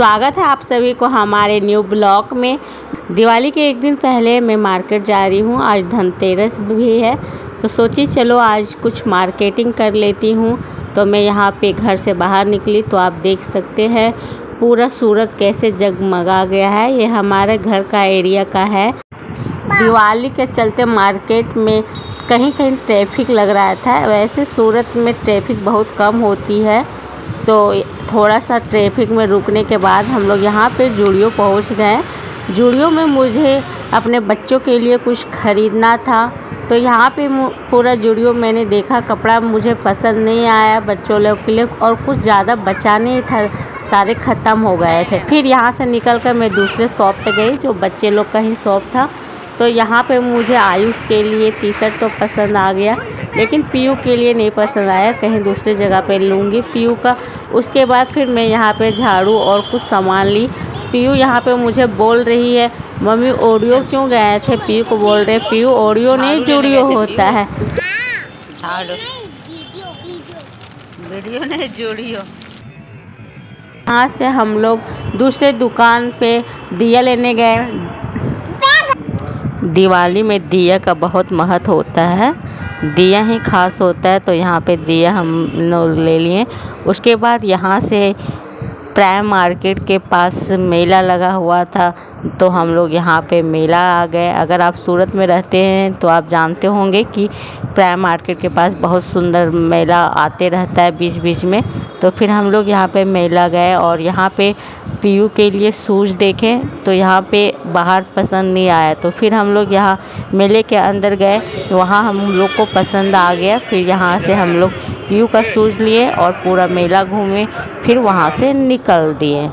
स्वागत है आप सभी को हमारे न्यू ब्लॉग में। दिवाली के एक दिन पहले मैं मार्केट जा रही हूँ। आज धनतेरस भी है तो सोची चलो आज कुछ मार्केटिंग कर लेती हूँ। तो मैं यहाँ पे घर से बाहर निकली तो आप देख सकते हैं पूरा सूरत कैसे जगमगा गया है। ये हमारे घर का एरिया का है। दिवाली के चलते मार्केट में कहीं कहीं ट्रैफिक लग रहा था। वैसे सूरत में ट्रैफिक बहुत कम होती है तो थोड़ा सा ट्रैफिक में रुकने के बाद हम लोग यहाँ पे जूडियो पहुँच गए। जूडियो में मुझे अपने बच्चों के लिए कुछ ख़रीदना था तो यहाँ पे पूरा जूडियो मैंने देखा, कपड़ा मुझे पसंद नहीं आया बच्चों लोग के लिए और कुछ ज़्यादा बचा नहीं था, सारे ख़त्म हो गए थे। फिर यहाँ से निकल कर मैं दूसरे शॉप पे गई जो बच्चे लोग का ही शॉप था। तो यहाँ पे मुझे आयुष के लिए टी शर्ट तो पसंद आ गया लेकिन पीयू के लिए नहीं पसंद आया, कहीं दूसरी जगह पे लूँगी पीयू का। उसके बाद फिर मैं यहाँ पे झाड़ू और कुछ सामान ली। पीयू यहाँ पे मुझे बोल रही है मम्मी ओडियो क्यों गए थे। पीयू को बोल रहे पीयू ओडियो नहीं जूडियो होता है। वीडियो नहीं जूडियो। यहाँ से हम लोग दूसरे दुकान पे दिया लेने गए। दिवाली में दिया का बहुत महत्व होता है, दिया ही खास होता है तो यहाँ पे दिया हम लोग ले लिए। उसके बाद यहाँ से प्राइम मार्केट के पास मेला लगा हुआ था तो हम लोग यहाँ पे मेला आ गए। अगर आप सूरत में रहते हैं तो आप जानते होंगे कि प्राइम मार्केट के पास बहुत सुंदर मेला आते रहता है बीच बीच में। तो फिर हम लोग यहाँ पे मेला गए और यहाँ पे पीयू के लिए शूज़ देखे तो यहाँ पे बाहर पसंद नहीं आया तो फिर हम लोग यहाँ मेले के अंदर गए, वहाँ हम लोग को पसंद आ गया। फिर यहाँ से हम लोग पीयू का शूज़ लिए और पूरा मेला घूमे, फिर वहाँ से निकल दिए।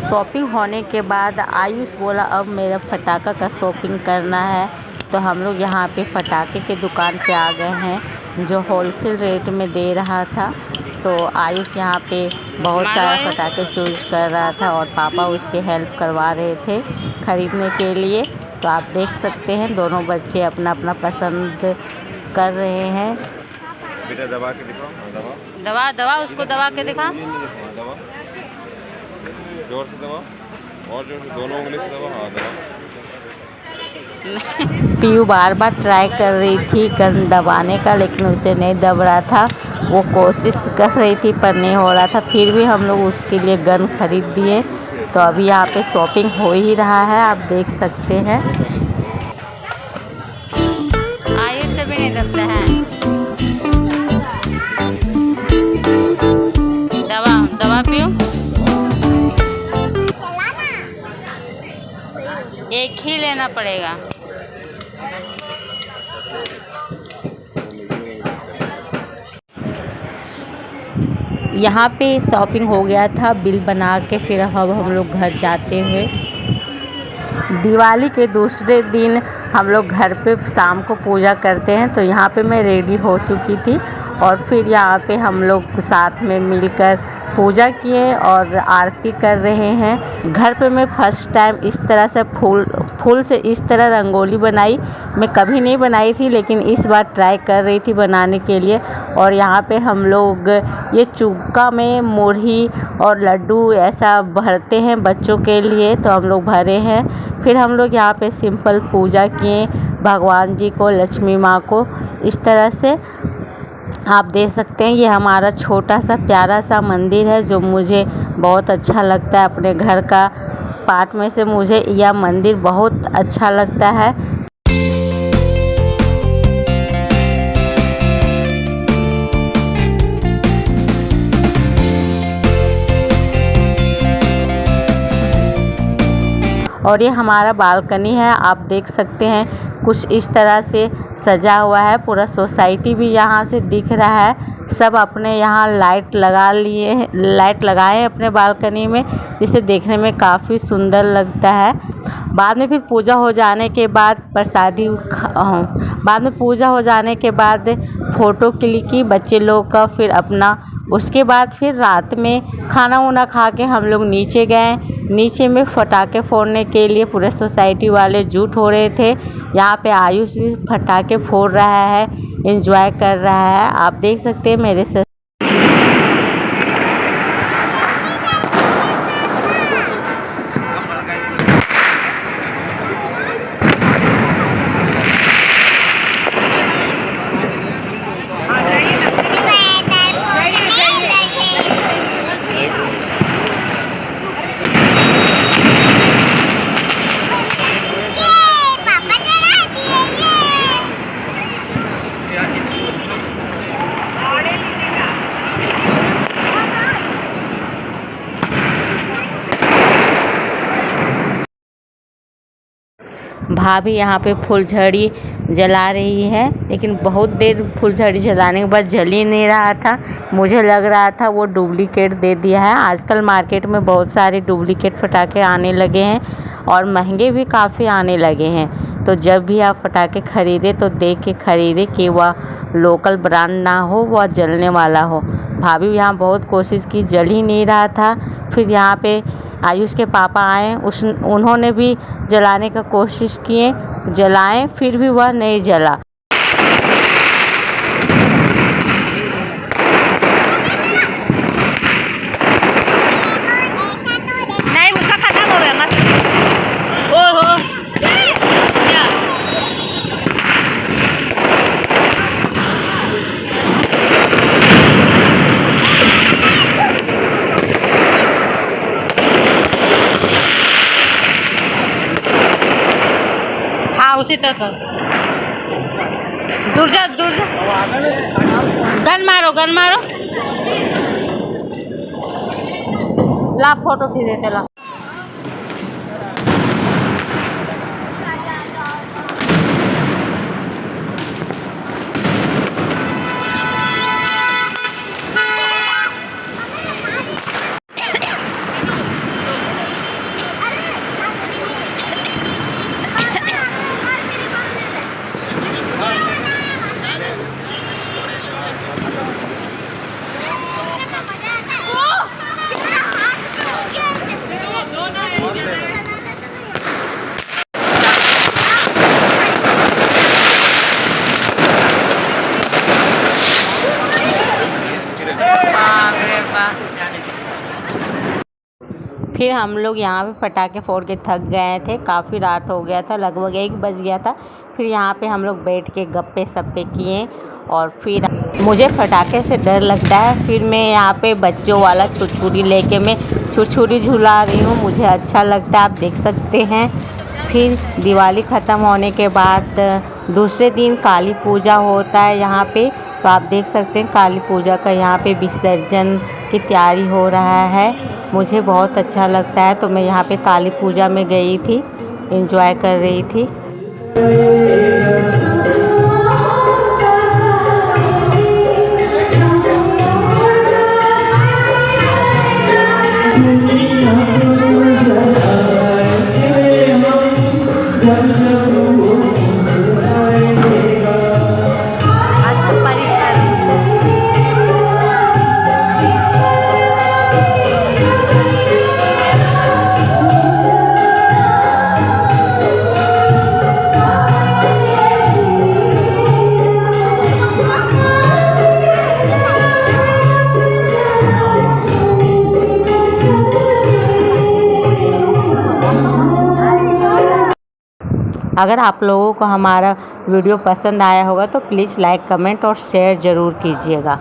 शॉपिंग होने के बाद आयुष बोला अब मेरा पटाखा का शॉपिंग करना है तो हम लोग यहाँ पे पटाखे के दुकान पे आ गए हैं जो होलसेल रेट में दे रहा था। तो आयुष यहाँ पे बहुत सारा पटाखे चूज कर रहा था और पापा उसके हेल्प करवा रहे थे ख़रीदने के लिए। तो आप देख सकते हैं दोनों बच्चे अपना अपना पसंद कर रहे हैं। बेटा दबा के दिखाओ, दबा उसको दबा के दिखा, जोर से दबाओ और जोर से, दोनों उंगली से दबाओ। हाँ दबाओ। पीयू बार बार ट्राई कर रही थी गन दबाने का लेकिन उसे नहीं दब रहा था। वो कोशिश कर रही थी पर नहीं हो रहा था। फिर भी हम लोग उसके लिए गन खरीद दिए। तो अभी यहाँ पे शॉपिंग हो ही रहा है, आप देख सकते हैं। आयुष से भी नहीं दबता है। दबा पीयू, एक ही लेना पड़ेगा। यहाँ पे शॉपिंग हो गया था, बिल बना के फिर अब हम लोग घर जाते हुए। दिवाली के दूसरे दिन हम लोग घर पे शाम को पूजा करते हैं तो यहाँ पे मैं रेडी हो चुकी थी और फिर यहाँ पे हम लोग साथ में मिलकर पूजा किए और आरती कर रहे हैं। घर पे मैं फर्स्ट टाइम इस तरह से फूल से इस तरह रंगोली बनाई। मैं कभी नहीं बनाई थी लेकिन इस बार ट्राई कर रही थी बनाने के लिए। और यहाँ पे हम लोग ये चुक्का में मुरही और लड्डू ऐसा भरते हैं बच्चों के लिए तो हम लोग भरे हैं। फिर हम लोग यहाँ पे सिंपल पूजा किए भगवान जी को, लक्ष्मी माँ को। इस तरह से आप देख सकते हैं ये हमारा छोटा सा प्यारा सा मंदिर है जो मुझे बहुत अच्छा लगता है। अपने घर का पार्ट में से मुझे यह मंदिर बहुत अच्छा लगता है। और ये हमारा बालकनी है, आप देख सकते हैं कुछ इस तरह से सजा हुआ है। पूरा सोसाइटी भी यहाँ से दिख रहा है। सब अपने यहाँ लाइट लगाए हैं अपने बालकनी में, जिसे देखने में काफ़ी सुंदर लगता है। बाद में फिर पूजा हो जाने के बाद फ़ोटो क्लिक की बच्चे लोग का। फिर अपना उसके बाद फिर रात में खाना वाना खा के हम लोग नीचे गए। नीचे में पटाखे फोड़ने के लिए पूरे सोसाइटी वाले जुट हो रहे थे। यहाँ पे आयुष भी पटाखे फोड़ रहा है, एंजॉय कर रहा है। आप देख सकते हैं मेरे से भाभी यहाँ पे फुलझड़ी जला रही है, लेकिन बहुत देर फुलझड़ी जलाने के बाद जल ही नहीं रहा था। मुझे लग रहा था वो डुप्लीकेट दे दिया है। आजकल मार्केट में बहुत सारे डुप्लीकेट पटाखे आने लगे हैं और महंगे भी काफ़ी आने लगे हैं। तो जब भी आप पटाखे ख़रीदें तो देख के ख़रीदें कि वह लोकल ब्रांड ना हो, वह जलने वाला हो। भाभी यहाँ बहुत कोशिश की, जल ही नहीं रहा था। फिर यहाँ पे आयुष के पापा आए, उन्होंने भी जलाने का कोशिश किए, जलाएं, फिर भी वह नहीं जला। नहीं, उसका खत्म हो गया मत। ओहो क्या उसी तरह दूर जा गन मारो ला फोटो खींचे चला। फिर हम लोग यहाँ पे पटाखे फोड़ के थक गए थे, काफ़ी रात हो गया था, लगभग 1 बज गया था। फिर यहाँ पे हम लोग बैठ के गप्पे सप्पे किए और फिर मुझे पटाखे से डर लगता है। फिर मैं यहाँ पे बच्चों वाला छुरछुरी लेके मैं छुरछुरी झुला रही हूँ, मुझे अच्छा लगता है, आप देख सकते हैं। फिर दिवाली ख़त्म होने के बाद दूसरे दिन काली पूजा होता है यहाँ पे, तो आप देख सकते हैं काली पूजा का यहाँ पे विसर्जन की तैयारी हो रहा है। मुझे बहुत अच्छा लगता है, तो मैं यहाँ पे काली पूजा में गई थी, एंजॉय कर रही थी। अगर आप लोगों को हमारा वीडियो पसंद आया होगा तो प्लीज़ लाइक, कमेंट और शेयर ज़रूर कीजिएगा।